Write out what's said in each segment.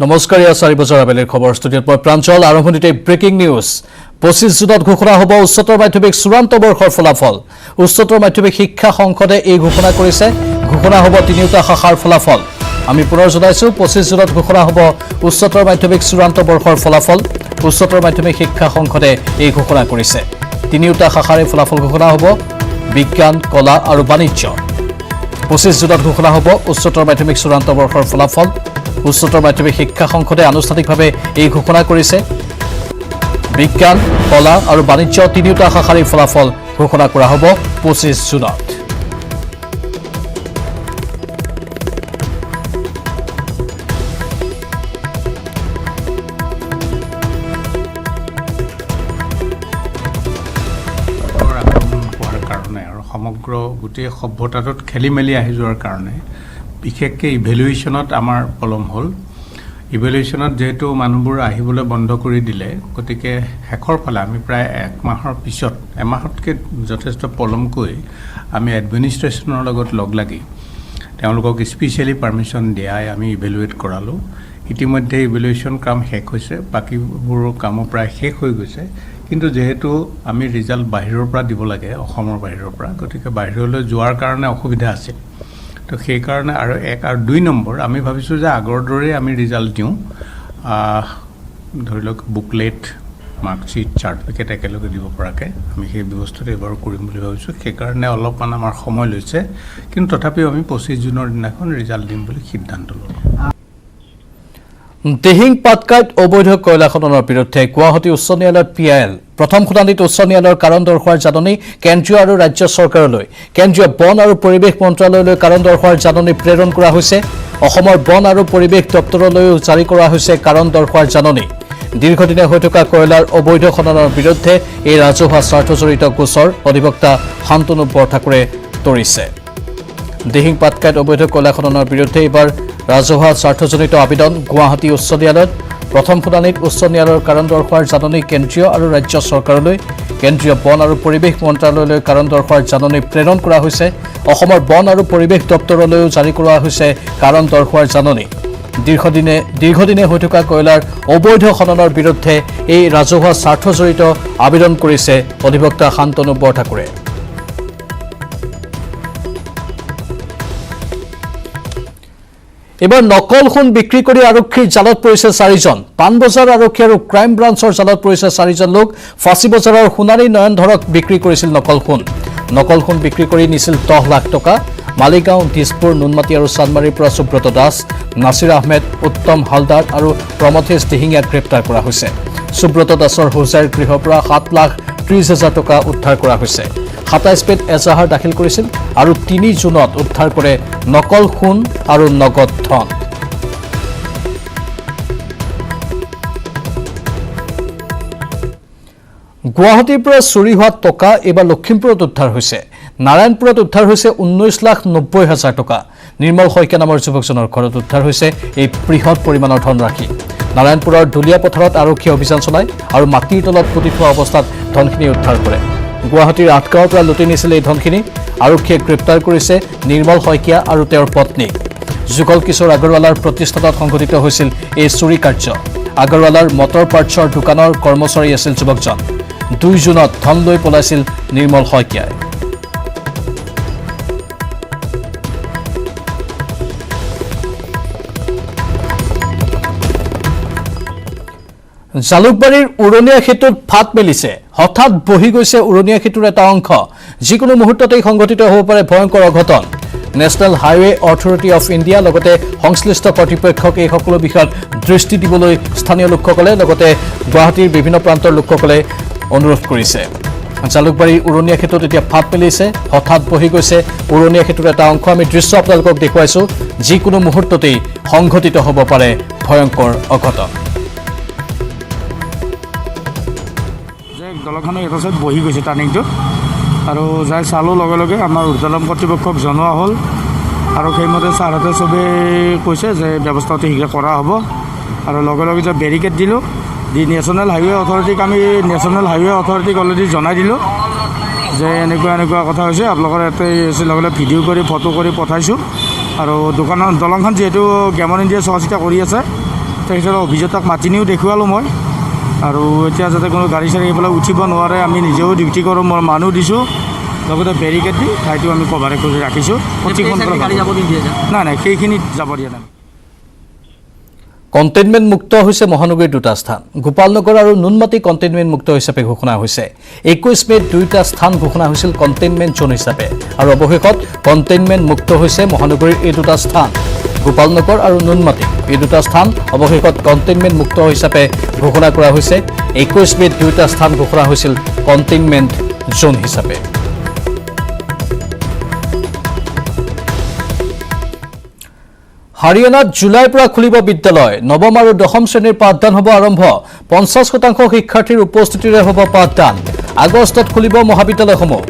নমস্কাৰ, ইয়া 4 বজাৰ আবেলিৰ খবৰ ষ্টুডিঅ'ত মই প্ৰাঞ্জল। আৰম্ভণিতে ব্ৰেকিং নিউজ। 25 জুনত ঘোষণা হ'ব উচ্চতৰ মাধ্যমিক চূড়ান্ত বৰ্ষৰ ফলাফল। উচ্চতৰ মাধ্যমিক শিক্ষা সংসদে এই ঘোষণা কৰিছে। ঘোষণা হ'ব তিনিওটা শাখাৰ ফলাফল। আমি পুনৰ জনাইছো 25 জুনত ঘোষণা হ'ব উচ্চতৰ মাধ্যমিক চূড়ান্ত বৰ্ষৰ ফলাফল। উচ্চতৰ মাধ্যমিক শিক্ষা সংসদে এই ঘোষণা কৰিছে। তিনিওটা শাখাৰে ফলাফল ঘোষণা হ'ব, বিজ্ঞান, কলা আৰু বাণিজ্য। 25 জুনত ঘোষণা হ'ব উচ্চতৰ মাধ্যমিক চূড়ান্ত বৰ্ষৰ ফলাফল। উচ্চতৰ মাধ্যমিক শিক্ষা সংসদে আনুষ্ঠানিকভাৱে এই ঘোষণা কৰিছে। বিজ্ঞান, কলা আৰু বাণিজ্য তিনিওটা শাখাৰ ফলাফল ঘোষণা কৰা হ'ব 25 জুনত। সমগ্ৰ গোটেই সভ্যতাটোত খেলি মেলি আহি যোৱাৰ কাৰণে বিশেষকৈ ইভেলুৱেশ্যনত আমাৰ পলম হ'ল। ইভেলুৱেশ্যনত যিহেতু মানুহবোৰ আহিবলৈ বন্ধ কৰি দিলে, গতিকে শেষৰ ফালে আমি প্ৰায় 1 মাহৰ পিছত, এমাহতকৈ যথেষ্ট পলমকৈ আমি এডমিনিষ্ট্ৰেশ্যনৰ লগত লগ লাগি তেওঁলোকক স্পেচিয়েলি পাৰ্মিশ্যন দিয়াই আমি ইভেলুৱেট কৰালোঁ। ইতিমধ্যে ইভেলুৱেশ্যন কাম শেষ হৈছে, বাকীবোৰৰ কামো প্ৰায় শেষ হৈ গৈছে। কিন্তু যেহেতু আমি ৰিজাল্ট বাহিৰৰ পৰা দিব লাগে, অসমৰ বাহিৰৰ পৰা, গতিকে বাহিৰলৈ যোৱাৰ কাৰণে অসুবিধা আছিল। তো সেইকাৰণে আৰু 1 আৰু 2 নম্বৰ আমি ভাবিছোঁ যে আগৰ দৰেই আমি ৰিজাল্ট দিওঁ, ধৰি লওক বুকলেট, মাৰ্কশ্বিট, চাৰ্টিফিকেট একেলগে দিব পৰাকৈ আমি সেই ব্যৱস্থাটো এবাৰ কৰিম বুলি ভাবিছোঁ। সেইকাৰণে অলপমান আমাৰ সময় লৈছে, কিন্তু তথাপিও আমি 25 জুনৰ দিনাখন ৰিজাল্ট দিম বুলি সিদ্ধান্ত ল'লোঁ। দিহিং পাটকাইত অবৈধ কয়লা খননৰ বিৰুদ্ধে গুৱাহাটী উচ্চ ন্যায়ালয়ত PIL। প্ৰথম শুনানিত উচ্চ ন্যায়ালয়ৰ কাৰণ দৰ্শোৱাৰ জাননী কেন্দ্ৰীয় আৰু ৰাজ্য চৰকাৰলৈ। কেন্দ্ৰীয় বন আৰু পৰিৱেশ মন্ত্ৰালয়লৈ কাৰণ দৰ্শোৱাৰ জাননী প্ৰেৰণ কৰা হৈছে। অসমৰ বন আৰু পৰিৱেশ দপ্তৰলৈও জাৰি কৰা হৈছে কাৰণ দৰ্শোৱাৰ জাননী। দীৰ্ঘদিনীয়া হৈ থকা কয়লাৰ অবৈধ খননৰ বিৰুদ্ধে এই ৰাজহুৱা স্বাৰ্থজড়িত গোচৰ অধিবক্তা শান্তনু বৰঠাকুৰে তৰিছে। দিহিং পাটকাইত অবৈধ কয়লা খননৰ বিৰুদ্ধে এইবাৰ ৰাজহুৱা স্বাৰ্থজনিত আবেদন গুৱাহাটী উচ্চ ন্যায়ালয়ত। প্ৰথম শুনানিত উচ্চ ন্যায়ালয়ৰ কাৰণ দৰ্শোৱাৰ জাননী কেন্দ্ৰীয় আৰু ৰাজ্য চৰকাৰলৈ। কেন্দ্ৰীয় বন আৰু পৰিৱেশ মন্ত্ৰালয়লৈ কাৰণ দৰ্শোৱাৰ জাননী প্ৰেৰণ কৰা হৈছে। অসমৰ বন আৰু পৰিৱেশ দপ্তৰলৈও জাৰি কৰা হৈছে কাৰণ দৰ্শোৱাৰ জাননী। দীৰ্ঘদিনে হৈ থকা কয়লাৰ অবৈধ খননৰ বিৰুদ্ধে এই ৰাজহুৱা স্বাৰ্থজড়িত আবেদন কৰিছে অধিবক্তা শান্তনু বৰঠাকুৰে। এবাৰ নকল সোণ বিক্ৰী কৰি আৰক্ষীৰ জালত পৰিছে 4জন। পাণবজাৰ আৰক্ষী আৰু ক্ৰাইম ব্ৰাঞ্চৰ জালত পৰিছে 4জন লোক। ফাঁচী বজাৰৰ সোণাৰী নয়নধৰক বিক্ৰী কৰিছিল নকল সোণ। নকল সোণ বিক্ৰী কৰি নিছিল 10 লাখ টকা। মালিগাঁও, দিছপুৰ, নুনমাটি আৰু চানমাৰীৰ পৰা সুব্ৰত দাস, নাছিৰ আহমেদ, উত্তম হালদাৰ আৰু প্ৰমথেশ দিহিঙীয়াক গ্ৰেপ্তাৰ কৰা হৈছে। সুব্ৰত দাসৰ হোজাইৰ গৃহৰ পৰা 7,30,000 টকা উদ্ধাৰ কৰা হৈছে। 27 পেট এজাহাৰ দাখিল কৰিছিল আৰু 3 জুনত উদ্ধাৰ কৰে নকল সোণ আৰু নগদ ধন। গুৱাহাটীৰ পৰা চুৰি হোৱা টকা এইবাৰ লখিমপুৰত উদ্ধাৰ হৈছে। নাৰায়ণপুৰত উদ্ধাৰ হৈছে 19,90,000 টকা। নিৰ্মল শইকীয়া নামৰ যুৱকজনৰ ঘৰত উদ্ধাৰ হৈছে এই বৃহৎ পৰিমাণৰ ধনৰাশি। নাৰায়ণপুৰৰ ঢুলীয়া পথাৰত আৰক্ষীয়ে অভিযান চলায় আৰু মাটিৰ তলত পুতি থোৱা অৱস্থাত ধনখিনি উদ্ধাৰ কৰে। গুৱাহাটীৰ 8 গাঁৱৰ পৰা লুটি নিছিল এই ধনখিনি। আৰক্ষীয়ে গ্ৰেপ্তাৰ কৰিছে নিৰ্মল শইকীয়া আৰু তেওঁৰ পত্নীক। যুগল কিশোৰ আগৰৱালাৰ প্ৰতিষ্ঠানত সংঘটিত হৈছিল এই চুৰি কাৰ্য। আগৰৱালাৰ মটৰ পাৰ্টছৰ দোকানৰ কৰ্মচাৰী আছিল যুৱকজন। 2 জুনত ধন লৈ পলাইছিল নিৰ্মল শইকীয়াই। জালুকবাৰীৰ উৰণীয়া সেতুত ফাট মেলিছে। হঠাৎ বহি গৈছে উৰণীয়া সেতুৰ এটা অংশ। যিকোনো মুহূৰ্ততেই সংঘটিত হ'ব পাৰে ভয়ংকৰ অঘটন। National highway authority of India লগতে সংশ্লিষ্ট কৰ্তৃপক্ষক এই সকলো বিষয়ত দৃষ্টি দিবলৈ স্থানীয় লোকসকলে লগতে গুৱাহাটীৰ বিভিন্ন প্ৰান্তৰ লোকসকলে অনুৰোধ কৰিছে। জালুকবাৰীৰ উৰণীয়া সেতুত এতিয়া ফাট মেলিছে। হঠাৎ বহি গৈছে উৰণীয়া সেতুৰ এটা অংশ। আমি দৃশ্য আপোনালোকক দেখুৱাইছোঁ। যিকোনো মুহূৰ্ততেই সংঘটিত হ'ব পাৰে ভয়ংকৰ অঘটন। দলংখনৰ এটা চাইড বহি গৈছে টাৰ্ণিংটোত, আৰু যাই চালোঁ লগে লগে আমাৰ ঊৰ্ধ্বতম কৰ্তৃপক্ষক জনোৱা হ'ল, আৰু সেইমতে ছাৰহঁতে চবেই কৈছে যে ব্যৱস্থা অতি শীঘ্ৰে কৰা হ'ব। আৰু লগে লগে যে বেৰিকেড দিলোঁ, দি নেশ্যনেল হাইৱে অথৰিটিক অলৰেডি জনাই দিলোঁ যে এনেকুৱা কথা হৈছে। আপোনালোকৰ ইয়াতে লগে ভিডিঅ' কৰি ফটো কৰি পঠাইছোঁ। আৰু দলংখন যিহেতু গেমন ইণ্ডিয়া চোৱা চিতা কৰি আছে, তেখেতৰ অভিযন্তাক মাতি নিও দেখুৱালোঁ মই আৰু এতিয়া যাতে কোনো গাড়ী চাড়ী এইবিলাক উঠিব নোৱাৰে আমি নিজেও ডিউটি কৰোঁ মই মানুহ দিছোঁ লগতে বেৰিকেড দি ঠাইটো আমি কভাৰেজ কৰি ৰাখিছোঁ অতি সোনকালে নাই নাই সেইখিনিত যাব দিয়া নাই কণ্টেইনমেণ্ট মুক্ত হৈছে মহানগৰীৰ দুটা স্থান গোপালনগৰ আৰু নুনমাটি কণ্টেইনমেণ্ট মুক্ত হিচাপে ঘোষণা হৈছে 21 মেত দুটা স্থান ঘোষণা হৈছিল কণ্টেইনমেণ্ট জোন হিচাপে আৰু অৱশেষত কণ্টেইনমেণ্ট মুক্ত হৈছে মহানগৰীৰ এই দুটা স্থান গোপালনগৰ আৰু নুনমাটি এই দুটা স্থান অৱশেষত কণ্টেইনমেণ্ট মুক্ত হিচাপে ঘোষণা কৰা হৈছে 21 মেত দুটা স্থান ঘোষণা হৈছিল কণ্টেইনমেণ্ট জোন হিচাপে হাৰিয়ানাত জুলাইৰ পৰা খুলিব বিদ্যালয় নৱম আৰু দশম শ্ৰেণীৰ পাঠদান হ'ব আৰম্ভ 50% শিক্ষাৰ্থীৰ উপস্থিতিৰে হ'ব পাঠদান আগষ্টত খুলিব মহাবিদ্যালয়সমূহ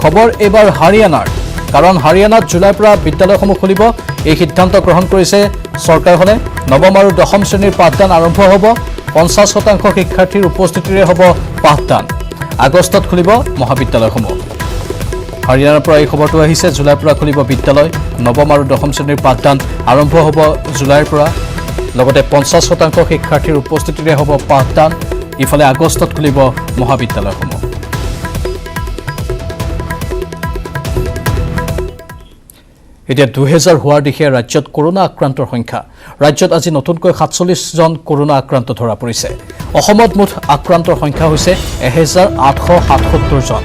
খবৰ এবাৰ হাৰিয়ানাৰ কাৰণ হাৰিয়ানাত জুলাইৰ পৰা বিদ্যালয়সমূহ খুলিব এই সিদ্ধান্ত গ্ৰহণ কৰিছে চৰকাৰখনে নৱম আৰু দশম শ্ৰেণীৰ পাঠদান আৰম্ভ হ'ব 50% শিক্ষাৰ্থীৰ উপস্থিতিৰে হ'ব পাঠদান আগষ্টত খুলিব মহাবিদ্যালয়সমূহ হাৰিয়ানাৰ পৰা এই খবৰটো আহিছে জুলাইৰ পৰা খুলিব বিদ্যালয় নৱম আৰু দশম শ্ৰেণীৰ পাঠদান আৰম্ভ হ'ব জুলাইৰ পৰা লগতে 50% শিক্ষাৰ্থীৰ উপস্থিতিৰে হ'ব পাঠদান ইফালে আগষ্টত খুলিব মহাবিদ্যালয়সমূহ এতিয়া 2000 হোৱাৰ দিশে ৰাজ্যত কৰোনা আক্ৰান্তৰ সংখ্যা ৰাজ্যত আজি নতুনকৈ 47 জন কৰোনা আক্ৰান্ত ধৰা পৰিছে অসমত মুঠ আক্ৰান্তৰ সংখ্যা হৈছে 1877 জন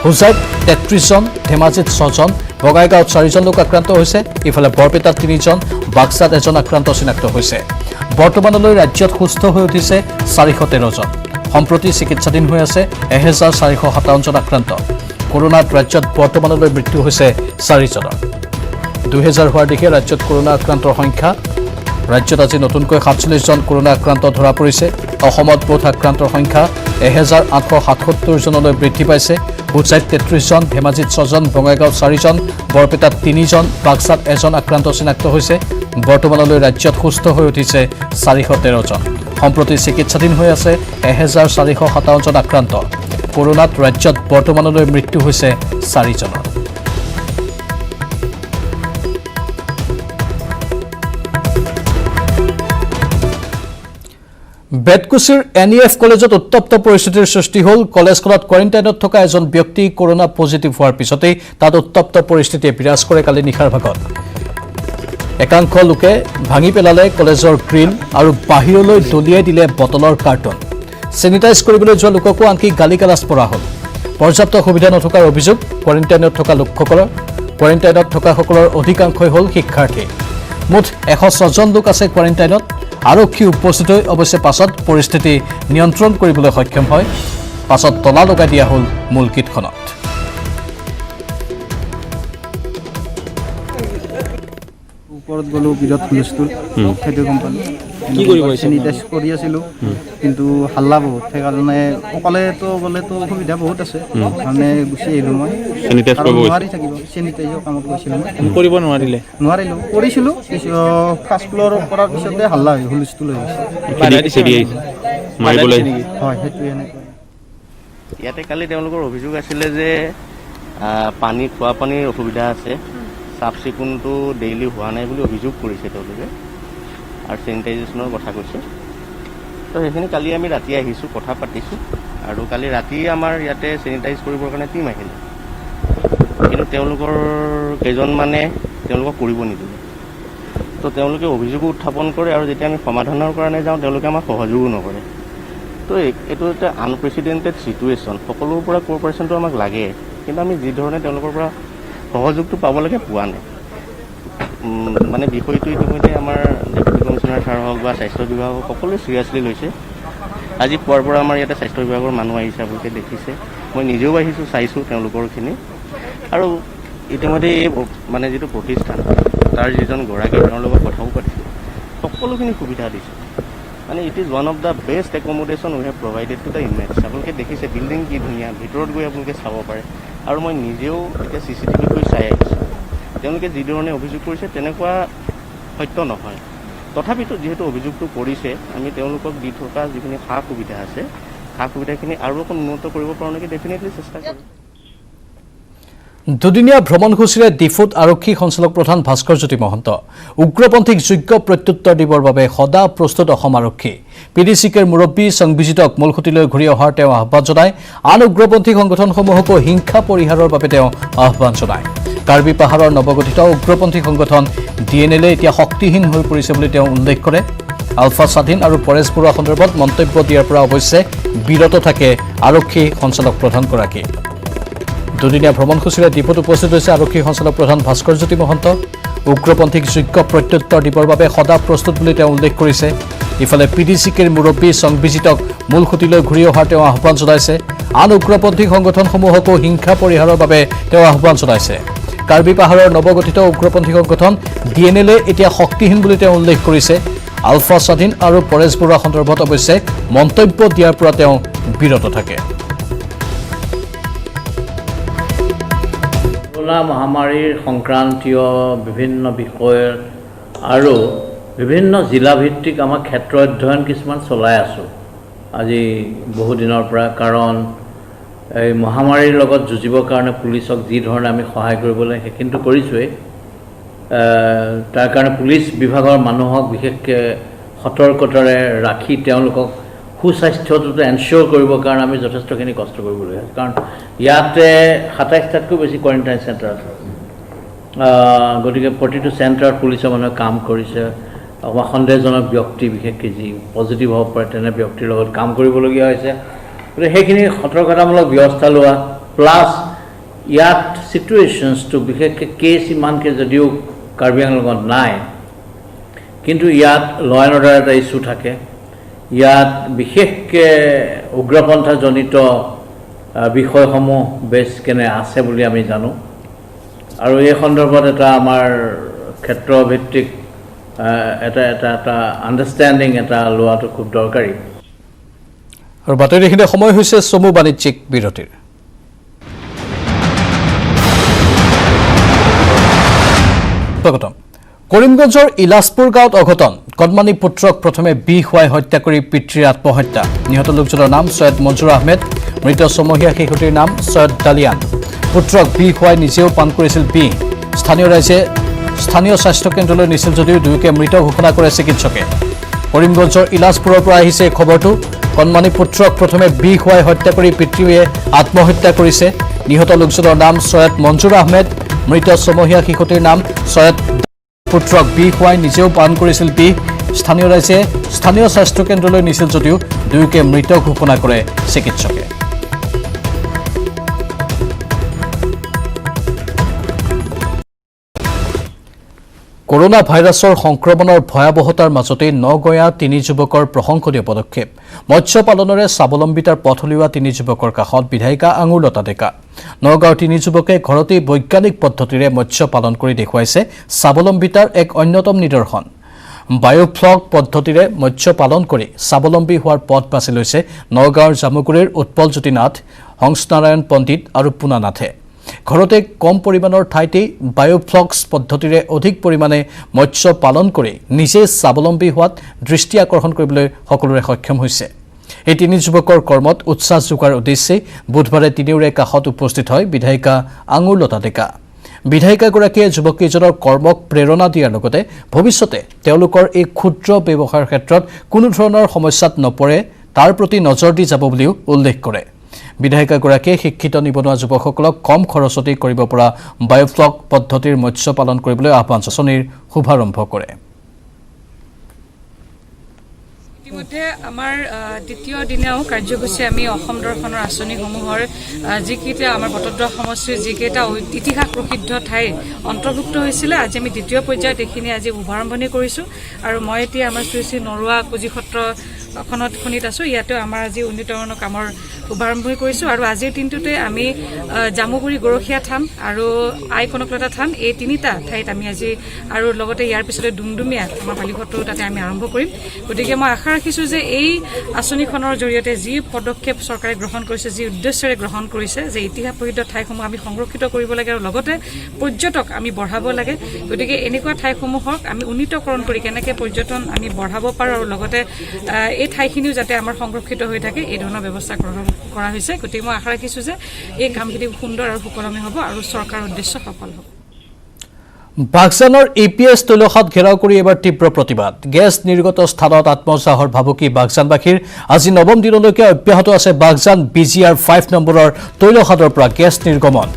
হুজাইত 33 জন ধেমাজিত 6 জন বগাইগাঁৱত 4 জন লোক আক্ৰান্ত হৈছে ইফালে বৰপেটাত 3 জন বাক্সাত 1 জন আক্ৰান্ত চিনাক্ত হৈছে বৰ্তমানলৈ ৰাজ্যত সুস্থ হৈ উঠিছে 413 জন সম্প্ৰতি চিকিৎসাধীন হৈ আছে 1457 জন আক্ৰান্ত কৰোনাত ৰাজ্যত বৰ্তমানলৈ মৃত্যু হৈছে 4 জনৰ 2000 হোৱাৰ দিশে ৰাজ্যত কৰোনা আক্ৰান্তৰ সংখ্যা ৰাজ্যত আজি নতুনকৈ 47 জন কৰোনা আক্ৰান্ত ধৰা পৰিছে অসমত মুঠ আক্ৰান্তৰ সংখ্যা 1877 জনলৈ বৃদ্ধি পাইছে হুজাইত 33 জন ধেমাজিত 6 জন বঙাইগাঁৱত 4 জন বৰপেটাত 3 জন বাক্সাত 1 জন আক্ৰান্ত চিনাক্ত হৈছে বৰ্তমানলৈ ৰাজ্যত সুস্থ হৈ উঠিছে 413 জন সম্প্ৰতি চিকিৎসাধীন হৈ আছে 1457 জন আক্ৰান্ত কৰোনাত ৰাজ্যত বৰ্তমানলৈ মৃত্যু হৈছে 4 জনৰ বেতকুছিৰ এনইএফ কলেজত উত্তপ্ত পৰিস্থিতিৰ সৃষ্টি হ'ল কলেজখনত কোৱাৰেণ্টাইনত থকা এজন ব্যক্তি কৰোনা পজিটিভ হোৱাৰ পিছতে তাত উত্তপ্ত পৰিস্থিতিয়ে বিৰাজ কৰে কালি নিশাৰ ভাগত একাংশ লোকে ভাঙি পেলালে কলেজৰ গ্ৰিল আৰু বাহিৰলৈ দলিয়াই দিলে বটলৰ কাৰ্টন চেনিটাইজ কৰিবলৈ যোৱা লোককো আনকি গালি গালাজ পৰা হ'ল পৰ্যাপ্ত সুবিধা নথকাৰ অভিযোগ কোৱাৰেণ্টাইনত থকা লোকসকলৰ কোৱাৰেণ্টাইনত থকা সকলৰ অধিকাংশই হ'ল শিক্ষাৰ্থী মুঠ 106 জন লোক আছে কোৱাৰেণ্টাইনত আৰক্ষী উপস্থিত হৈ অৱশ্যে পাছত পৰিস্থিতি নিয়ন্ত্ৰণ কৰিবলৈ সক্ষম হয় পাছত তলা লগাই দিয়া হ'ল মূল কিটখনত ওপৰত গ'লো বিৰত হুলস্থুল সেইটো কোম্পানী কি কৰিব চেনিটাইজ কৰি আছিলোঁ কিন্তু হাল্লা বহুত সেইকাৰণে অকলেতো গ'লেতো অসুবিধা বহুত আছে মানে গুচি আহিলোঁ মই চেনিটাইজ কৰিব নোৱাৰি থাকিব চেনিটাইজৰ কামত গৈছিলোঁ মই কৰিব নোৱাৰিলোঁ কৰিছিলোঁ ফাৰ্ষ্ট ফ্ল'ৰ কৰাৰ পিছতে হাল্লা হৈ হুলস্থুল হৈ গৈছে হয় সেইটোৱে এনেকুৱা ইয়াতে কালি তেওঁলোকৰ অভিযোগ আছিলে যে পানী খোৱা পানীৰ অসুবিধা আছে চাফ চিকুণটো ডেইলি হোৱা নাই বুলি অভিযোগ কৰিছে তেওঁলোকে আৰু চেনিটাইজেশ্যনৰ কথা কৈছে তো সেইখিনি কালি আমি ৰাতি আহিছোঁ কথা পাতিছোঁ আৰু কালি ৰাতি আমাৰ ইয়াতে চেনিটাইজ কৰিবৰ কাৰণে টীম আহিলে কিন্তু তেওঁলোকৰ কেইজনমানে তেওঁলোকক কৰিব নিদিলে তো তেওঁলোকে অভিযোগো উত্থাপন কৰে আৰু যেতিয়া আমি সমাধানৰ কাৰণে যাওঁ তেওঁলোকে আমাক সহযোগো নকৰে তো এইটো এটা আনপ্ৰেচিডেণ্টেড চিটুৱেশ্যন সকলোৰ পৰা কোঅপাৰেশ্যনটো আমাক লাগে কিন্তু আমি যি ধৰণে তেওঁলোকৰ পৰা সহযোগটো পাব লাগে পোৱা নাই মানে বিষয়টো ইতিমধ্যে আমাৰ ডেপুটি কমিশ্যনাৰ ছাৰ হওক বা স্বাস্থ্য বিভাগ হওক সকলোৱে চিৰিয়াছলি লৈছে আজি পুৱাৰ পৰা আমাৰ ইয়াতে স্বাস্থ্য বিভাগৰ মানুহ আহিছে আপোনালোকে দেখিছে মই নিজেও আহিছোঁ চাইছোঁ তেওঁলোকৰখিনি আৰু ইতিমধ্যে এই মানে যিটো প্ৰতিষ্ঠান তাৰ যিজন গৰাকী তেওঁৰ লগত কথাও পাতিছে সকলোখিনি সুবিধা দিছে মানে it is one of the best accommodation we have provided to the inmates আপোনালোকে দেখিছে বিল্ডিং কি ধুনীয়া ভিতৰত গৈ আপোনালোকে চাব পাৰে আৰু মই নিজেও এতিয়া CCTV গৈ চাই আহিছোঁ তেওঁলোকে যি ধৰণে অভিযোগ কৰিছে তেনেকুৱা সত্য নহয় তথাপিতো যিহেতু অভিযোগটো কৰিছে আমি তেওঁলোকক দি থকা যিখিনি সা সুবিধা আছে সা সুবিধাখিনি আৰু অকণ উন্নত কৰিব পাৰোঁ নেকি ডেফিনেটলি চেষ্টা কৰিম দুদিনীয়া ভ্ৰমণসূচীৰে ডিফুত আৰক্ষী সঞ্চালক প্ৰধান ভাস্কৰ জ্যোতি মহন্ত উগ্ৰপন্থীক যোগ্য প্ৰত্যুত্তৰ দিবৰ বাবে সদা প্ৰস্তুত অসম আৰক্ষী পিডিচিকেৰ মুৰব্বী সংবিজিতক মূলসুঁতিলৈ ঘূৰি অহাৰ তেওঁ আহ্বান জনায় আন উগ্ৰপন্থী সংগঠনসমূহকো হিংসা পৰিহাৰৰ বাবে তেওঁ আহ্বান জনায় কাৰ্বি পাহাৰৰ নৱগঠিত উগ্ৰপন্থী সংগঠন ডিএনএলে এতিয়া শক্তিহীন হৈ পৰিছে বুলি তেওঁ উল্লেখ কৰে আলফা স্বাধীন আৰু পৰেশ বৰুৱা সন্দৰ্ভত মন্তব্য দিয়াৰ পৰা অৱশ্যে বিৰত থাকে আৰক্ষী সঞ্চালক প্ৰধানগৰাকী দুদিনীয়া ভ্ৰমণসূচীৰে ডিপুত উপস্থিত হৈছে আৰক্ষী সঞ্চালক প্ৰধান ভাস্কৰ জ্যোতি মহন্ত উগ্ৰপন্থীক যোগ্য প্ৰত্যুত্তৰ দিবৰ বাবে সদা প্ৰস্তুত বুলি তেওঁ উল্লেখ কৰিছে ইফালে পিডিচিকেৰ মুৰব্বী সংবিজিতক মূলসুঁতিলৈ ঘূৰি অহাৰ তেওঁ আহ্বান জনাইছে আন উগ্ৰপন্থী সংগঠনসমূহকো হিংসা পৰিহাৰৰ বাবে তেওঁ আহ্বান জনাইছে কাৰ্বি পাহাৰৰ নৱগঠিত উগ্ৰপন্থী সংগঠন ডিএনএলে এতিয়া শক্তিহীন বুলি তেওঁ উল্লেখ কৰিছে আলফা স্বাধীন আৰু পৰেশ বৰুৱা সন্দৰ্ভত অৱশ্যে মন্তব্য দিয়াৰ পৰা তেওঁ বিৰত থাকে কৰোনা মহামাৰীৰ সংক্ৰান্তীয় বিভিন্ন বিষয়ৰ আৰু বিভিন্ন জিলাভিত্তিক আমাৰ ক্ষেত্ৰ অধ্যয়ন কিছুমান চলাই আছোঁ আজি বহুদিনৰ পৰা কাৰণ এই মহামাৰীৰ লগত যুঁজিবৰ কাৰণে পুলিচক যি ধৰণে আমি সহায় কৰিবলৈ সেইখিনিতো কৰিছোঁৱেই তাৰ কাৰণে পুলিচ বিভাগৰ মানুহক বিশেষকৈ সতৰ্কতাৰে ৰাখি তেওঁলোকক সুস্বাস্থ্যটো এনচিয়'ৰ কৰিবৰ কাৰণে আমি যথেষ্টখিনি কষ্ট কৰিবলগীয়া হৈছে কাৰণ ইয়াতে ২৭টাতকৈ বেছি কোৱাৰেণ্টাইন চেণ্টাৰ আছে গতিকে প্ৰতিটো চেণ্টাৰত পুলিচৰ মানুহে কাম কৰিছে অকণমান সন্দেহজনক ব্যক্তি বিশেষকৈ যি পজিটিভ হ'ব পাৰে তেনে ব্যক্তিৰ লগত কাম কৰিবলগীয়া হৈছে গতিকে সেইখিনি সতৰ্কতামূলক ব্যৱস্থা লোৱা প্লাছ ইয়াত ছিটুৱেশ্যনছটো বিশেষকৈ কেছ ইমানকৈ যদিও কাৰ্বি আংলঙত নাই কিন্তু ইয়াত ল এণ্ড অৰ্ডাৰ এটা ইছ্যু থাকে ইয়াত বিশেষকৈ উগ্ৰপন্থাজনিত বিষয়সমূহ বেছকেনে আছে বুলি আমি জানো আৰু এই সন্দৰ্ভত এটা আমাৰ ক্ষেত্ৰভিত্তিক এটা আণ্ডাৰষ্টেণ্ডিং এটা লোৱাটো খুব দৰকাৰী আৰু বাতৰিখিনিৰ সময় হৈছে চমু বাণিজ্যিক বিৰতিৰ স্বাগতম কৰিমগঞ্জৰ ইলাচপুৰ গাঁৱত অঘটন কদমানী পুত্ৰক প্ৰথমে বিষ খুৱাই হত্যা কৰি পিতৃৰ আত্মহত্যা নিহত লোকজনৰ নাম সৈয়দ মঞ্জুৰ আহমেদ মৃত ছমহীয়া শিশুটিৰ নাম সৈয়দ ডালিয়ান পুত্ৰক বিষ খুৱাই নিজেও পান কৰিছিল বিষ স্থানীয় ৰাইজে স্থানীয় স্বাস্থ্য কেন্দ্ৰলৈ নিছিল যদিও দুয়োকে মৃত ঘোষণা কৰে চিকিৎসকে কৰিমগঞ্জৰ ইলাচপুৰৰ পৰা আহিছে খবৰটো কদমানী পুত্ৰক প্ৰথমে বিষ খুৱাই হত্যা কৰি পিতৃয়ে আত্মহত্যা কৰিছে নিহত লোকজনৰ নাম সৈয়দ মঞ্জুৰ আহমেদ মৃত ছমহীয়া শিশুটিৰ নাম সৈয়দ পুত্ৰক বিষ খুৱাই নিজেও পান কৰিছিল বিষ স্থানীয় ৰাইজে স্থানীয় স্বাস্থ্য কেন্দ্ৰলৈ নিছিল যদিও দুয়োকে মৃত ঘোষণা কৰে চিকিৎসকে কৰোনা ভাইৰাছৰ সংক্ৰমণৰ ভয়াৱহতাৰ মাজতে নগঞা তিনি যুৱকৰ প্ৰশংসনীয় পদক্ষেপ মৎস্য পালনৰে স্বাৱলম্বিতাৰ পথ উলিওৱা তিনি যুৱকৰ কাষত বিধায়িকা আঙুৰলতা ডেকা নগাঁৱৰ তিনি যুৱকে ঘৰতেই বৈজ্ঞানিক পদ্ধতিৰে মৎস্য পালন কৰি দেখুৱাইছে স্বাৱলম্বিতাৰ এক অন্যতম নিদৰ্শন বায়োফ্লগ পদ্ধতিৰে মৎস্য পালন কৰি স্বাৱলম্বী হোৱাৰ পথ বাছি লৈছে নগাঁৱৰ জামুগুৰিৰ উৎপলজ্যোতি নাথ হংসনাৰায়ণ পণ্ডিত আৰু পুনা নাথে ঘৰতে কম পৰিমাণৰ ঠাইতেই বায়োফ্লগছ পদ্ধতিৰে অধিক পৰিমাণে মৎস্য পালন কৰি নিজে স্বাৱলম্বী হোৱাত দৃষ্টি আকৰ্ষণ কৰিবলৈ সকলোৰে সক্ষম হৈছে এই তিনি যুৱকৰ কৰ্মত উৎসাহ যোগোৱাৰ উদ্দেশ্যে বুধবাৰে তিনিওৰে কাষত উপস্থিত হয় বিধায়িকা আঙুৰলতা ডেকা বিধায়িকাগৰাকীয়ে যুৱককেইজনৰ কৰ্মক প্ৰেৰণা দিয়াৰ লগতে ভৱিষ্যতে তেওঁলোকৰ এই ক্ষুদ্ৰ ব্যৱসায়ৰ ক্ষেত্ৰত কোনো ধৰণৰ সমস্যাত নপৰে তাৰ প্ৰতি নজৰ দি যাব বুলিও উল্লেখ কৰে বিধায়িকাগৰাকীয়ে শিক্ষিত নিবনুৱা যুৱকসকলক কম খৰচতেই কৰিব পৰা বায়োফ্লগ পদ্ধতিৰ মৎস্য পালন কৰিবলৈ আহ্বান আঁচনিৰ শুভাৰম্ভ কৰে ইতিমধ্যে আমাৰ দ্বিতীয় দিনাও কাৰ্যসূচী আমি অসম দৰ্শনৰ আঁচনিসমূহৰ যিকেইটা আমাৰ বটদ্ৰৱা সমষ্টিৰ যিকেইটা ইতিহাস প্ৰসিদ্ধ ঠাই অন্তৰ্ভুক্ত হৈছিলে আজি আমি দ্বিতীয় পৰ্যায়ত এইখিনি আজি শুভাৰম্ভণি কৰিছোঁ আৰু মই এতিয়া আমাৰ শ্ৰী শ্ৰী নৰুৱা কুজি সত্ৰখনিত আছোঁ ইয়াতেও আমাৰ আজি উন্নীতকৰণ কামৰ শুভাৰম্ভণি কৰিছোঁ আৰু আজিৰ দিনটোতে আমি জামুগুৰি গৰখীয়া থান আৰু আই কনকলতা থান এই তিনিটা ঠাইত আমি আজি আৰু লগতে ইয়াৰ পিছতে ডুমডুমীয়া আমাৰ বালিঘাটটো তাতে আমি আৰম্ভ কৰিম গতিকে মই আশা ৰাখিছোঁ যে এই আঁচনিখনৰ জৰিয়তে যি পদক্ষেপ চৰকাৰে গ্ৰহণ কৰিছে, যি উদ্দেশ্যৰে গ্ৰহণ কৰিছে, যে ইতিহাস প্ৰসিদ্ধ ঠাইসমূহ আমি সংৰক্ষিত কৰিব লাগে আৰু লগতে পৰ্যটক আমি বঢ়াব লাগে। গতিকে এনেকুৱা ঠাইসমূহক আমি উন্নীতকৰণ কৰি কেনেকৈ পৰ্যটন আমি বঢ়াব পাৰোঁ আৰু লগতে এই ঠাইখিনিও যাতে আমাৰ সংৰক্ষিত হৈ থাকে, এই ধৰণৰ ব্যৱস্থা গ্ৰহণ কৰা হৈছে। গতিকে মই আশা ৰাখিছোঁ যে এই কামখিনি সুন্দৰ আৰু সুকলমে হ'ব আৰু চৰকাৰৰ উদ্দেশ্য সফল হ'ব। বাক্সানৰ EPS তৈলখাত ঘেৰাও কৰি এবাৰ তীব্ৰ প্ৰতিবাদ। গেছ নিৰ্গত স্থানত আত্মচাহৰ ভাবুকি বাক্সানবাসীৰ। আজি নৱম দিনলৈকে অব্যাহত আছে বাক্সান BGR 5 নম্বৰৰ তৈলখাতৰ পৰা গেছ নিৰ্গমন।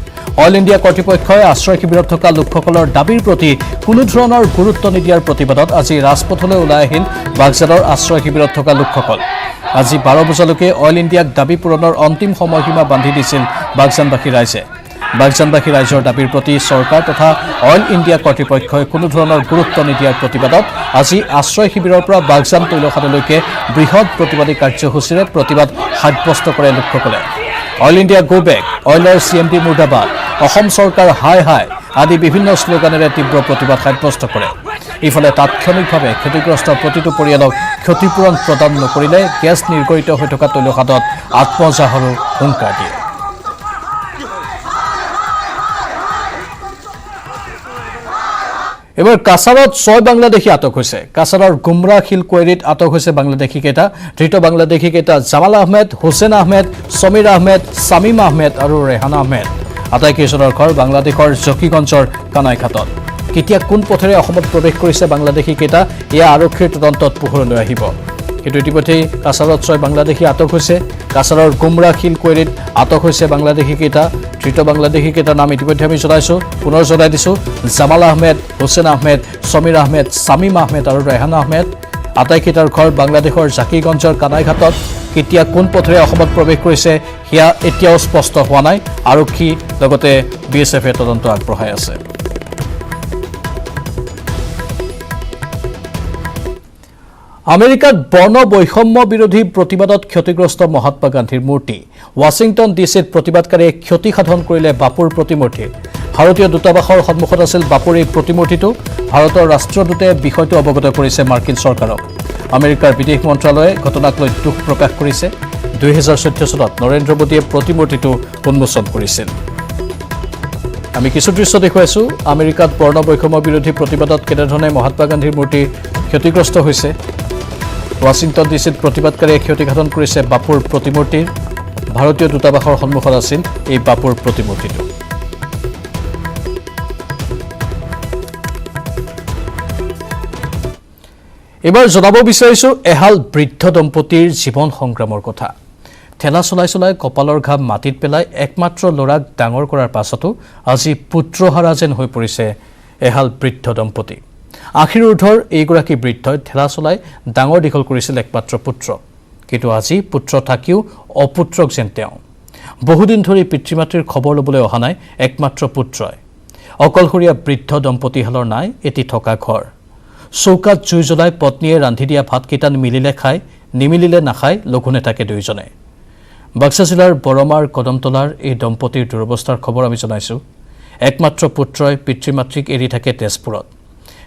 অইল ইণ্ডিয়া কৰ্তৃপক্ষই আশ্ৰয় শিবিৰত থকা লোকসকলৰ দাবীৰ প্ৰতি কোনো ধৰণৰ গুৰুত্ব নিদিয়াৰ প্ৰতিবাদত আজি ৰাজপথলৈ ওলাই আহিল বাক্সানৰ আশ্ৰয় শিবিৰত থকা লোকসকল। আজি 12 বজালৈকে অইল ইণ্ডিয়াক দাবী পূৰণৰ অন্তিম সময়সীমা বান্ধি দিছিল বাক্সানবাসী ৰাইজে। বাক্সানবাসী ৰাইজৰ দাবীৰ প্ৰতি চৰকাৰ তথা অইল ইণ্ডিয়া কৰ্তৃপক্ষই কোনো ধৰণৰ গুৰুত্ব নিদিয়াৰ প্ৰতিবাদত আজি আশ্ৰয় শিবিৰৰ পৰা বাক্সান তৈলখাতলৈকে বৃহৎ প্ৰতিবাদী কাৰ্যসূচীৰে প্ৰতিবাদ সাব্যস্ত কৰে লোকসকলে। অইল ইণ্ডিয়া গো বেক, অইলৰ CMD মুৰ্দাবাদ, অসম চৰকাৰ হাই হাই আদি বিভিন্ন শ্লোগানেৰে তীব্ৰ প্ৰতিবাদ সাব্যস্ত কৰে। ইফালে তাৎক্ষণিকভাৱে ক্ষতিগ্ৰস্ত প্ৰতিটো পৰিয়ালক ক্ষতিপূৰণ প্ৰদান নকৰিলে গেছ নিৰ্গৰিত হৈ থকা তৈলখাতত আত্মচাহৰো হুংকাৰ দিয়ে। এবাৰ কাছাৰত 6 বাংলাদেশী আটক হৈছে। কাছাৰৰ গুমৰা শিল কোৱাৰীত আটক হৈছে বাংলাদেশী কেইটা। ধৃত বাংলাদেশী কেইটা জামাল আহমেদ, হুছেইন আহমেদ, সমীৰ আহমেদ, শামীম আহমেদ আৰু ৰেহানা আহমেদ। আটাইকেইজনৰ ঘৰ বাংলাদেশৰ জকিগঞ্জৰ কানাইঘাটত। কেতিয়া কোন পথেৰে অসমত প্ৰৱেশ কৰিছে বাংলাদেশী কেইটা, এয়া আৰক্ষীৰ তদন্তত পোহৰলৈ আহিব। কিন্তু ইতিমধ্যেই কাছাৰত 6 বাংলাদেশী আটক হৈছে। কাছাৰৰ গুমৰা শিল কোৱাৰীত আটক হৈছে বাংলাদেশী কেইটা। ধৃত বাংলাদেশী কেইটাৰ নাম ইতিমধ্যে আমি জনাইছোঁ, পুনৰ জনাই দিছোঁ। জামাল আহমেদ, হুছেইন আহমেদ, সমীৰ আহমেদ, শামীম আহমেদ আৰু ৰেহানা আহমেদ। আটাইকেইটাৰ ঘৰ বাংলাদেশৰ জাকিগঞ্জৰ কানাইঘাটত। কেতিয়া কোন পথেৰে অসমত প্ৰৱেশ কৰিছে সেয়া এতিয়াও স্পষ্ট হোৱা নাই। আৰক্ষী লগতে BSFে তদন্ত আগবঢ়াই আছে। আমেৰিকাত বৰ্ণ বৈষম্য বিৰোধী প্ৰতিবাদত ক্ষতিগ্ৰস্ত মহাত্মা গান্ধীৰ মূৰ্তি। ৱাশ্বিংটন DCত প্ৰতিবাদকাৰীয়ে ক্ষতি সাধন কৰিলে বাপুৰ প্ৰতিমূৰ্তি। ভাৰতীয় দূতাবাসৰ সন্মুখত আছিল বাপুৰ এই প্ৰতিমূৰ্তিটো। ভাৰতৰ ৰাষ্ট্ৰদূতে বিষয়টো অৱগত কৰিছে মাৰ্কিন চৰকাৰক। আমেৰিকাৰ বিদেশ মন্ত্ৰালয়ে ঘটনাক লৈ দুখ প্ৰকাশ কৰিছে। 2014 চনত নৰেন্দ্ৰ মোদীয়ে প্ৰতিমূৰ্তিটো উন্মোচন কৰিছিল। আমি কিছু দৃশ্য দেখুৱাইছোঁ আমেৰিকাত বৰ্ণ বৈষম্য বিৰোধী প্ৰতিবাদত কেনেধৰণে মহাত্মা গান্ধীৰ মূৰ্তি ক্ষতিগ্ৰস্ত হৈছে। ৱাশ্বিংটন DCত প্ৰতিবাদকাৰীয়ে ক্ষতিসাধন কৰিছে বাপুৰ প্ৰতিমূৰ্তিৰ। ভাৰতীয় দূতাবাসৰ সন্মুখত আছিল এই বাপুৰ প্ৰতিমূৰ্তিটো। এবাৰ জনাব বিচাৰিছোঁ এহাল বৃদ্ধ দম্পতীৰ জীৱন সংগ্ৰামৰ কথা। ঠেলা চলাই চলাই কপালৰ ঘাম মাটিত পেলাই একমাত্ৰ ল'ৰাক ডাঙৰ কৰাৰ পাছতো আজি পুত্ৰহাৰা যেন হৈ পৰিছে এহাল বৃদ্ধ দম্পতী। আশীৰ ঊৰ্ধৰ এইগৰাকী বৃদ্ধই ঠেলা চলাই ডাঙৰ দীঘল কৰিছিল একমাত্ৰ পুত্ৰ। কিন্তু আজি পুত্ৰ থাকিও অপুত্ৰক যেন তেওঁ। বহুদিন ধৰি পিতৃ মাতৃৰ খবৰ ল'বলৈ অহা নাই একমাত্ৰ পুত্ৰই। অকলশৰীয়া বৃদ্ধ দম্পতীহালৰ নাই এটি থকা ঘৰ। চৌকাত জুই জ্বলাই পত্নীয়ে ৰান্ধি দিয়া ভাতকেইটা মিলিলে খায়, নিমিলিলে নাখায়, লঘোণে থাকে দুয়োজনে। বাক্সা জিলাৰ বৰমাৰ কদমতলাৰ এই দম্পতীৰ দুৰৱস্থাৰ খবৰ আমি জনাইছোঁ। একমাত্ৰ পুত্ৰই পিতৃ মাতৃক এৰি থাকে তেজপুৰত।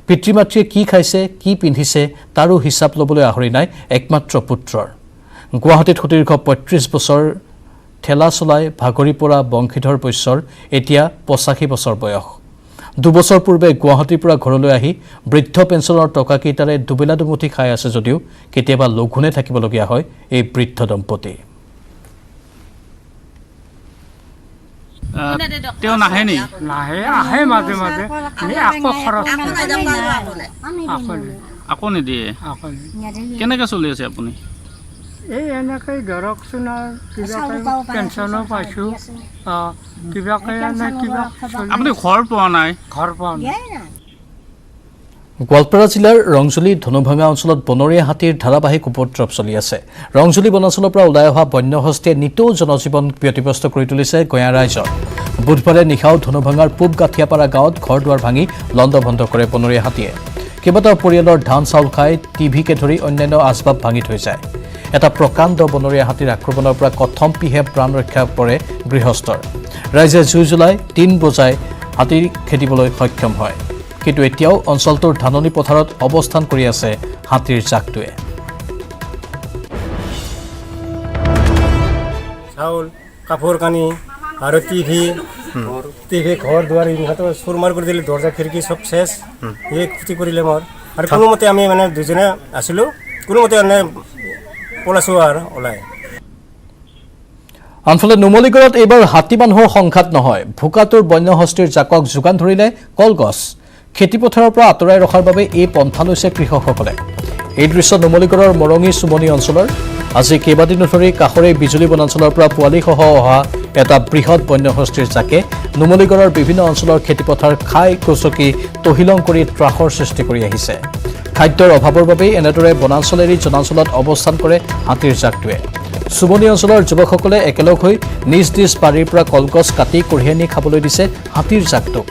পিতৃ মাতৃয়ে কি খাইছে, কি পিন্ধিছে তাৰো হিচাপ ল'বলৈ আহৰি নাই একমাত্ৰ পুত্ৰৰ। গুৱাহাটীত সুদীৰ্ঘ 35 বছৰ ঠেলা চলাই ভাগৰি পৰা বংশীধৰ বৈশ্যৰ এতিয়া 85 বছৰ বয়স। 2 বছৰ পূৰ্বে গুৱাহাটীৰ পৰা ঘৰলৈ আহি বৃদ্ধ পেঞ্চনৰ টকাকেইটাৰে দুবেলা দুমুঠি খাই আছে যদিও কেতিয়াবা লঘোণে থাকিবলগীয়া হয় এই বৃদ্ধ দম্পতী। তেওঁ নাহে নি? নাহে, আহে মাজে মাজে, আকৌ খৰচ আকৌ নিদিয়ে। কেনেকৈ চলি আছে আপুনি? এই এনেকৈ ধৰকচোন আৰু কিবাকৈ পেঞ্চনো পাইছোঁ, কিবাকৈ কিবা আপুনি ঘৰ পোৱা নাই? ঘৰ পোৱা নাই। গোৱালপাৰা জিলাৰ ৰংজুলি ধনুভাঙা অঞ্চলত বনৰীয়া হাতীৰ ধাৰাবাহিক উপদ্ৰৱ চলি আছে। ৰংজুলি বনাঞ্চলৰ পৰা ওলাই অহা বন্যহস্তীয়ে নিতৌ জনজীৱন ব্যতিব্যস্ত কৰি তুলিছে গঞা ৰাইজক। বুধবাৰে নিশাও ধনুভাঙাৰ পূব গাঠিয়াপাৰা গাঁৱত ঘৰ দুৱাৰ ভাঙি লণ্ডভণ্ড কৰে বনৰীয়া হাতীয়ে। কেইবাটাও পৰিয়ালৰ ধান চাউল খাই টিভিকে ধৰি অন্যান্য আচবাব ভাঙি থৈ যায়। এটা প্ৰকাণ্ড বনৰীয়া হাতীৰ আক্ৰমণৰ পৰা কথমপিহে প্ৰাণ ৰক্ষা পৰে গৃহস্থৰ। ৰাইজে জুই জ্বলাই 3 বজাই হাতী খেদিবলৈ সক্ষম হয়। কিন্তু এতিয়াও অঞ্চলটোৰ ধাননি পথাৰত অৱস্থান কৰি আছে হাতীৰ জাকটোৱে। চাউল কাপোৰ কানি আৰু টিভি ঘৰ দুৱাৰ ইহঁতৰ চুৰমাৰ কৰি দিলে দৰ্জা খিৰিকী চব চেছ এই ক্ষতি কৰিলে মোৰ আৰু কোনোমতে আমি মানে দুজনে আছিলোঁ কোনোমতে মানে পলাইছোঁ আৰু ওলাই আনফালে নুমলীগড়ত এইবাৰ হাতী মানুহৰ সংঘাত নহয় ভোকাতুৰ বন্যহস্তীৰ জাকক যোগান ধৰিলে কলগছ খেতিপথাৰৰ পৰা আঁতৰাই ৰখাৰ বাবে এই পন্থা লৈছে কৃষকসকলে এই দৃশ্য নুমলীগড়ৰ মৰঙী চুমনি অঞ্চলৰ আজি কেইবাদিনো ধৰি কাষৰে বিজুলী বনাঞ্চলৰ পৰা পোৱালিসহ অহা এটা বৃহৎ বন্যহস্তীৰ জাকে নুমলীগড়ৰ বিভিন্ন অঞ্চলৰ খেতিপথাৰ খাই কচকি তহিলং কৰি ত্ৰাসৰ সৃষ্টি কৰি আহিছে খাদ্যৰ অভাৱৰ বাবেই এনেদৰে বনাঞ্চল এৰি জনাঞ্চলত অৱস্থান কৰে হাতীৰ জাকটোৱে চুমনি অঞ্চলৰ যুৱকসকলে একেলগ হৈ নিজ নিজ বাৰীৰ পৰা কলগছ কাটি কঢ়িয়াই নি খাবলৈ দিছে হাতীৰ জাকটোক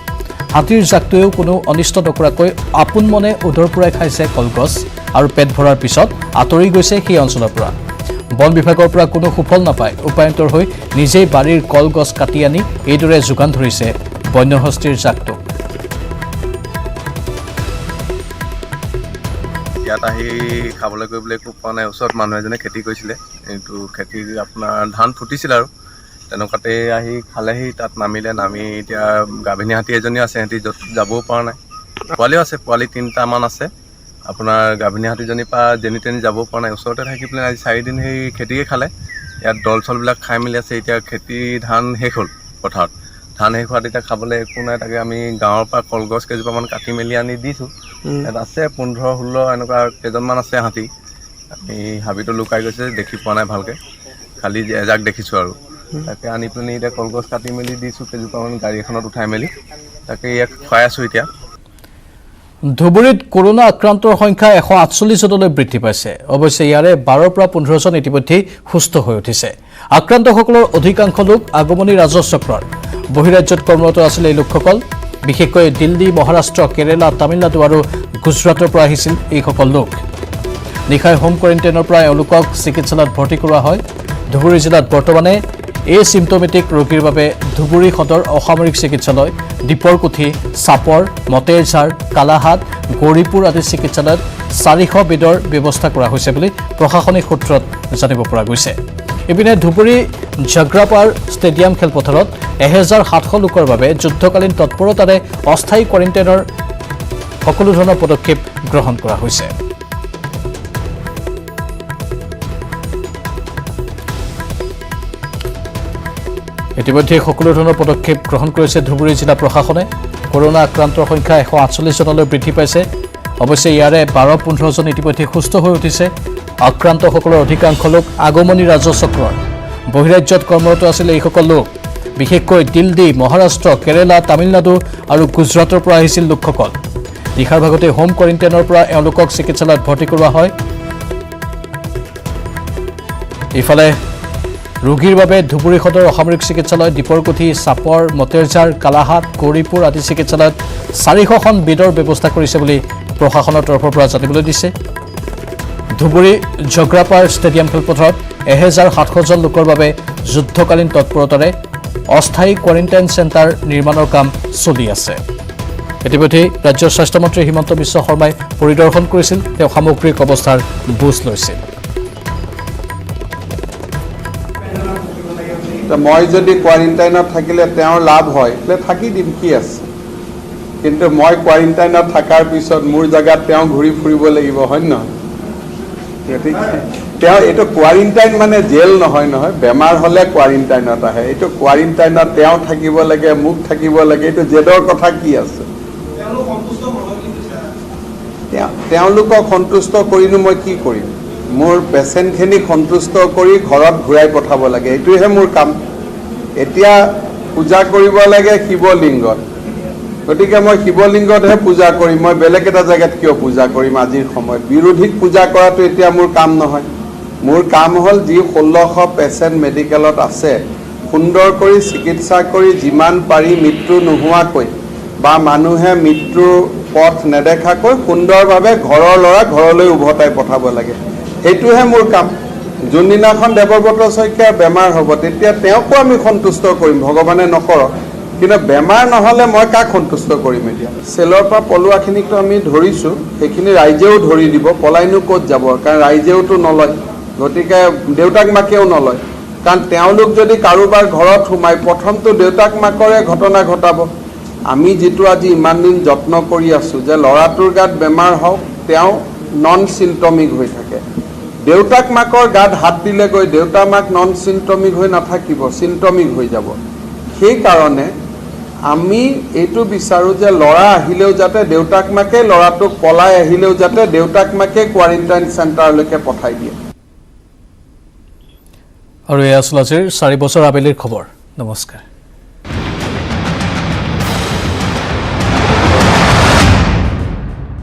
হাতীৰ জাকটোৱেও কোনো অনিষ্ট নকৰাকৈ আপোন মনে উদৰ পুৰাই খাইছে কলগছ আৰু পেট ভৰাৰ পিছত আঁতৰি গৈছে সেই অঞ্চলৰ পৰা বন বিভাগৰ পৰা কোনো সুফল নাপায় উপায়ন্তৰ হৈ নিজেই বাৰীৰ কলগছ কাটি আনি এইদৰে যোগান ধৰিছে বন্যহস্তীৰ জাকটোক ইয়াত আহি খাবলৈ কৰিবলৈ একো পোৱা নাই ওচৰত মানুহ এজনে খেতি কৰিছিলে কিন্তু খেতি আপোনাৰ ধান ফুটিছিল আৰু তেনেকুৱাতে আহি খালেহি তাত নামি এতিয়া গাভিনী হাতী এজনী আছে সিহঁতি য'ত যাবও পৰা নাই পোৱালিও আছে পোৱালি 3টামান আছে আপোনাৰ গাভিনী হাতীজনীৰ পৰা যেনি তেনি যাবও পৰা নাই ওচৰতে থাকি পেলাই আজি 4 দিন সেই খেতিকে খালে ইয়াত দল চলবিলাক খাই মেলি আছে এতিয়া খেতি ধান শেষ হ'ল পথাৰত ধান শেষ হোৱাত এতিয়া খাবলৈ একো নাই তাকে আমি গাঁৱৰ পৰা কলগছ কেইজোপামান কাটি মেলি আনি দিছোঁ ইয়াত আছে 15-16 এনেকুৱা কেইজনমান আছে হাতী আমি হাবিটো লুকাই গৈছে দেখি পোৱা নাই ভালকৈ খালি এজাক দেখিছোঁ আৰু তাকে আনি পেলাই এতিয়া কলগছ কাটি মেলি দিছোঁ কেইজোপামান গাড়ী এখনত উঠাই মেলি তাকে ইয়াক খুৱাই আছোঁ এতিয়া ধুবুৰীত কৰোনা আক্ৰান্তৰ সংখ্যা 148 জনলৈ বৃদ্ধি পাইছে অৱশ্যে ইয়াৰে 12 পৰা 15 জন ইতিমধ্যে সুস্থ হৈ উঠিছে আক্ৰান্তসকলৰ অধিকাংশ লোক আগমনী ৰাজচক্ৰৰ বহিৰাজ্যত কৰ্মৰত আছিল এই লোকসকল বিশেষকৈ দিল্লী মহাৰাষ্ট্ৰ কেৰালা তামিলনাডু আৰু গুজৰাটৰ পৰা আহিছিল এইসকল লোক নিশাই হোম কোৱাৰেণ্টাইনৰ পৰা এওঁলোকক চিকিৎসালয়ত ভৰ্তি কৰোৱা হয় ধুবুৰী জিলাত বৰ্তমানে এই চিম্পটমেটিক ৰোগীৰ বাবে ধুবুৰী সদৰ অসামৰিক চিকিৎসালয় দীপৰকুঠি চাপৰ মতেৰঝাৰ কালাহাট গৌৰীপুৰ আদি চিকিৎসালয়ত 400 বেডৰ ব্যৱস্থা কৰা হৈছে বুলি প্ৰশাসনিক সূত্ৰত জানিব পৰা গৈছে ইপিনে ধুবুৰী জগ্ৰাপাৰ ষ্টেডিয়াম খেলপথাৰত 1700 লোকৰ বাবে যুদ্ধকালীন তৎপৰতাৰে অস্থায়ী কোৱাৰেণ্টাইনৰ সকলো ধৰণৰ পদক্ষেপ গ্ৰহণ কৰা হৈছে ইতিমধ্যে সকলো ধৰণৰ পদক্ষেপ গ্ৰহণ কৰিছে ধুবুৰী জিলা প্ৰশাসনে কৰোনা আক্ৰান্তৰ সংখ্যা 148 জনলৈ বৃদ্ধি পাইছে অৱশ্যে ইয়াৰে 12-15 জন ইতিমধ্যে সুস্থ হৈ উঠিছে আক্ৰান্তসকলৰ অধিকাংশ লোক আগমনী ৰাজচক্ৰৰ বহিৰাজ্যত কৰ্মৰত আছিল এইসকল লোক বিশেষকৈ দিল্লী মহাৰাষ্ট্ৰ কেৰালা তামিলনাডু আৰু গুজৰাটৰ পৰা আহিছিল লোকসকল নিশাৰ ভাগতে হোম কোৱাৰেণ্টাইনৰ পৰা এওঁলোকক চিকিৎসালয়ত ভৰ্তি কৰোৱা হয় ইফালে ৰোগীৰ বাবে ধুবুৰী সদৰ অসামৰিক চিকিৎসালয় দীপৰকুঠি চাপৰ মতেৰঝাৰ কালাহাট গৌৰীপুৰ আদি চিকিৎসালয়ত 400খন বেডৰ ব্যৱস্থা কৰিছে বুলি প্ৰশাসনৰ তৰফৰ পৰা জানিবলৈ দিছে ধুবুৰী জগ্ৰাপাৰ ষ্টেডিয়াম খেলপথাৰত 1700 জন লোকৰ বাবে যুদ্ধকালীন তৎপৰতাৰে অস্থায়ী কোৱাৰেণ্টাইন চেণ্টাৰ নিৰ্মাণৰ কাম চলি আছে ইতিমধ্যে ৰাজ্যৰ স্বাস্থ্যমন্ত্ৰী হিমন্ত বিশ্ব শৰ্মাই পৰিদৰ্শন কৰিছিল তেওঁ সামগ্ৰিক অৱস্থাৰ বুজ লৈছিল মই যদি কোৱাৰেণ্টাইনত থাকিলে তেওঁৰ লাভ হয় তে থাকি দিম কি আছে কিন্তু মই কোৱাৰেণ্টাইনত থকাৰ পিছত মোৰ জায়গাত তেওঁ ঘূৰি ফুৰিব লাগিব হয় নহয় তেওঁ এইটো কোৱাৰেণ্টাইন মানে জেল নহয় বেমাৰ হ'লে কোৱাৰেণ্টাইনত আহে এইটো কোৱাৰেণ্টাইনত তেওঁ থাকিব লাগে মোক থাকিব লাগে এইটো জেদৰ কথা কি আছে তেওঁলোকক সন্তুষ্ট কৰিনো মই কি কৰিম মোৰ পেচেণ্টখিনিক সন্তুষ্ট কৰি ঘৰত ঘূৰাই পঠাব লাগে এইটোহে মোৰ কাম এতিয়া পূজা কৰিব লাগে শিৱলিংগত গতিকে মই শিৱলিংগতহে পূজা কৰিম মই বেলেগ এটা জেগাত কিয় পূজা কৰিম আজিৰ সময়ত বিৰোধীক পূজা কৰাটো এতিয়া মোৰ কাম নহয় মোৰ কাম হ'ল যি 1600 পেচেণ্ট মেডিকেলত আছে সুন্দৰ কৰি চিকিৎসা কৰি যিমান পাৰি মৃত্যু নোহোৱাকৈ বা মানুহে মৃত্যুৰ পথ নেদেখাকৈ সুন্দৰভাৱে ঘৰৰ ল'ৰা ঘৰলৈ উভতাই পঠাব লাগে এইটোহে মোৰ কাম যোনদিনাখন দেৱব্ৰত শইকীয়াৰ বেমাৰ হ'ব তেতিয়া তেওঁকো আমি সন্তুষ্ট কৰিম ভগৱানে নকৰক কিন্তু বেমাৰ নহ'লে মই কাক সন্তুষ্ট কৰিম এতিয়া চেলৰ পৰা পলোৱাখিনিকতো আমি ধৰিছোঁ সেইখিনি ৰাইজেও ধৰি দিব পলাইনো ক'ত যাব কাৰণ ৰাইজেওতো নলয় গতিকে দেউতাক মাকেও নলয় কাৰণ তেওঁলোক যদি কাৰোবাৰ ঘৰত সোমাই প্ৰথমটো দেউতাক মাকৰে ঘটনা ঘটাব। আমি যিটো আজি ইমান দিন যত্ন কৰি আছোঁ যে ল'ৰাটোৰ গাত বেমাৰ হওক তেওঁ নন চিম্পটমিক হৈ থাকে, দেউতাক মাকৰ গাত হাত দিলেগৈ দেউতা মাক নন চিম্পটমিক হৈ নাথাকিব, চিম্পটমিক হৈ যাব। সেইকাৰণে আমি এইটো বিচাৰোঁ যে ল'ৰা আহিলেও যাতে দেউতাক মাকে, ল'ৰাটোক পলাই আহিলেও যাতে দেউতাক মাকে কোৱাৰেণ্টাইন চেণ্টাৰলৈকে পঠাই দিয়ে। আৰু এয়া আছিল আজিৰ 4 বছৰ আবেলিৰ খবৰ। নমস্কাৰ।